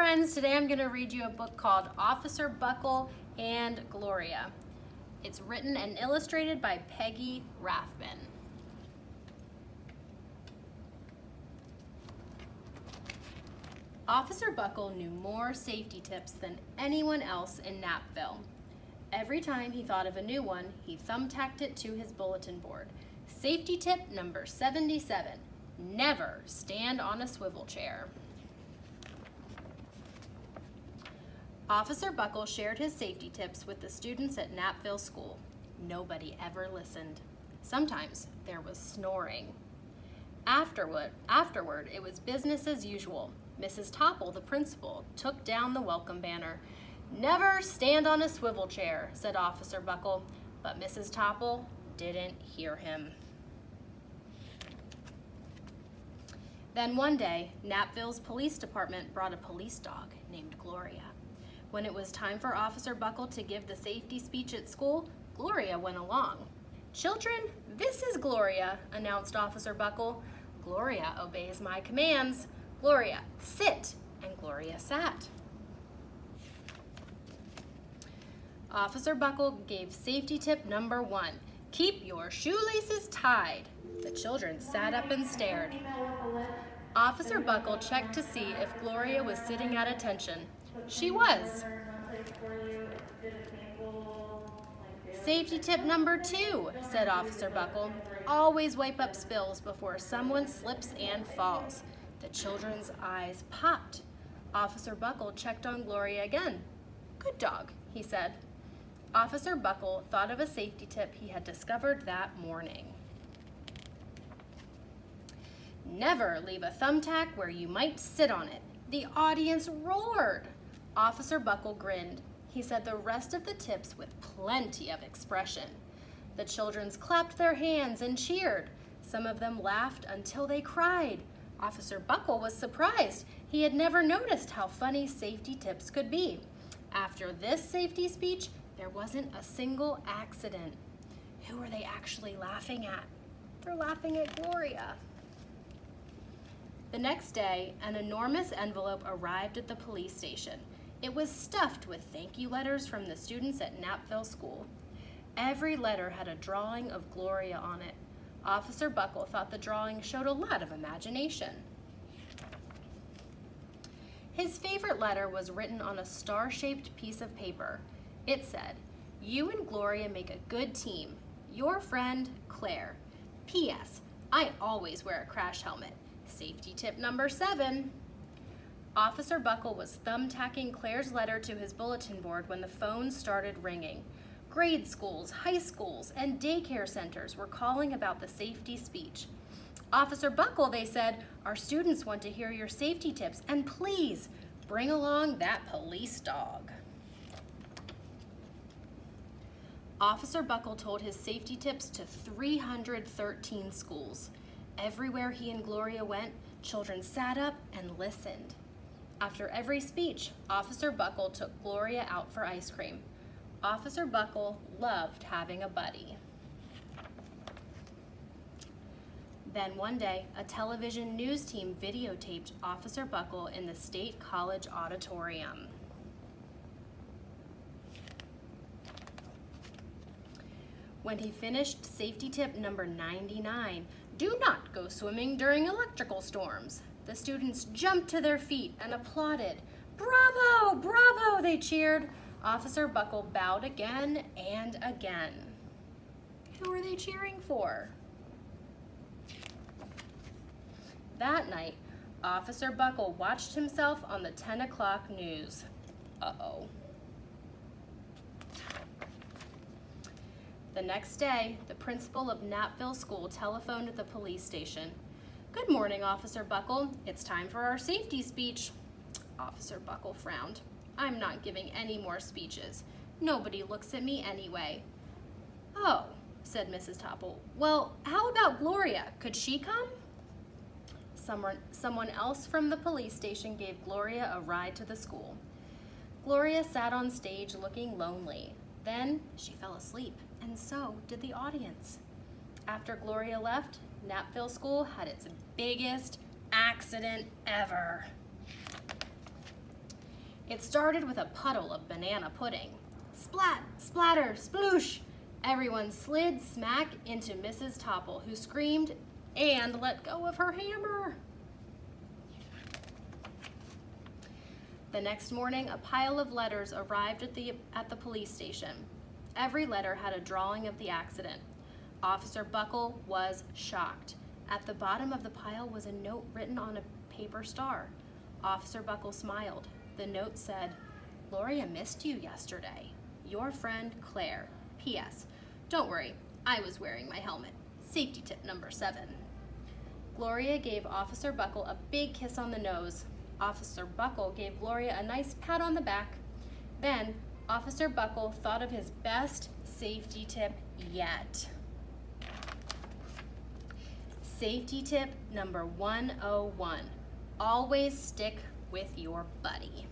friends, today I'm going to read you a book called Officer Buckle and Gloria. It's written and illustrated by Peggy Rathman. Officer Buckle knew more safety tips than anyone else in Knappville. Every time he thought of a new one, he thumbtacked it to his bulletin board. Safety tip number 77, never stand on a swivel chair. Officer Buckle shared his safety tips with the students at Knappville School. Nobody ever listened. Sometimes there was snoring. Afterward, it was business as usual. Mrs. Topple, the principal, took down the welcome banner. "Never stand on a swivel chair," said Officer Buckle, but Mrs. Topple didn't hear him. Then one day, Knappville's police department brought a police dog named Gloria. When it was time for Officer Buckle to give the safety speech at school, Gloria went along. "Children, this is Gloria," announced Officer Buckle. "Gloria obeys my commands. Gloria, sit," and Gloria sat. Officer Buckle gave safety tip number 1, keep your shoelaces tied. The children sat up and stared. Officer Buckle checked to see if Gloria was sitting at attention. She was. Safety tip number 2, said Officer Buckle, always wipe up spills before someone slips and falls. The children's eyes popped. Officer Buckle checked on Gloria again. "Good dog," he said. Officer Buckle thought of a safety tip he had discovered that morning. Never leave a thumbtack where you might sit on it. The audience roared. Officer Buckle grinned. He said the rest of the tips with plenty of expression. The children clapped their hands and cheered. Some of them laughed until they cried. Officer Buckle was surprised. He had never noticed how funny safety tips could be. After this safety speech, there wasn't a single accident. Who are they actually laughing at? They're laughing at Gloria. The next day, an enormous envelope arrived at the police station. It was stuffed with thank you letters from the students at Knappville School. Every letter had a drawing of Gloria on it. Officer Buckle thought the drawing showed a lot of imagination. His favorite letter was written on a star-shaped piece of paper. It said, "You and Gloria make a good team. Your friend, Claire. P.S. I always wear a crash helmet. Safety tip number 7. Officer Buckle was thumbtacking Claire's letter to his bulletin board when the phone started ringing. Grade schools, high schools, and daycare centers were calling about the safety speech. "Officer Buckle," they said, "our students want to hear your safety tips, and please bring along that police dog." Officer Buckle told his safety tips to 313 schools. Everywhere he and Gloria went, children sat up and listened. After every speech, Officer Buckle took Gloria out for ice cream. Officer Buckle loved having a buddy. Then one day, a television news team videotaped Officer Buckle in the State College auditorium. When he finished safety tip number 99, do not go swimming during electrical storms. The students jumped to their feet and applauded. "Bravo, bravo," they cheered. Officer Buckle bowed again and again. Who were they cheering for? That night, Officer Buckle watched himself on the 10 o'clock news. Uh-oh. The next day, the principal of Knappville School telephoned the police station. "Good morning, Officer Buckle. It's time for our safety speech." Officer Buckle frowned. "I'm not giving any more speeches. Nobody looks at me anyway." "Oh," said Mrs. Topple. "Well, how about Gloria? Could she come?" Someone else from the police station gave Gloria a ride to the school. Gloria sat on stage looking lonely. Then she fell asleep, and so did the audience. After Gloria left, Knappville School had its biggest accident ever. It started with a puddle of banana pudding. Splat, splatter, sploosh! Everyone slid smack into Mrs. Topple, who screamed and let go of her hammer. The next morning, a pile of letters arrived at the police station. Every letter had a drawing of the accident. Officer Buckle was shocked. At the bottom of the pile was a note written on a paper star. Officer Buckle smiled. The note said, "Gloria missed you yesterday. Your friend, Claire. P.S. Don't worry, I was wearing my helmet. Safety tip number 7. Gloria gave Officer Buckle a big kiss on the nose. Officer Buckle gave Gloria a nice pat on the back. Then, Officer Buckle thought of his best safety tip yet. Safety tip number 101. Always stick with your buddy.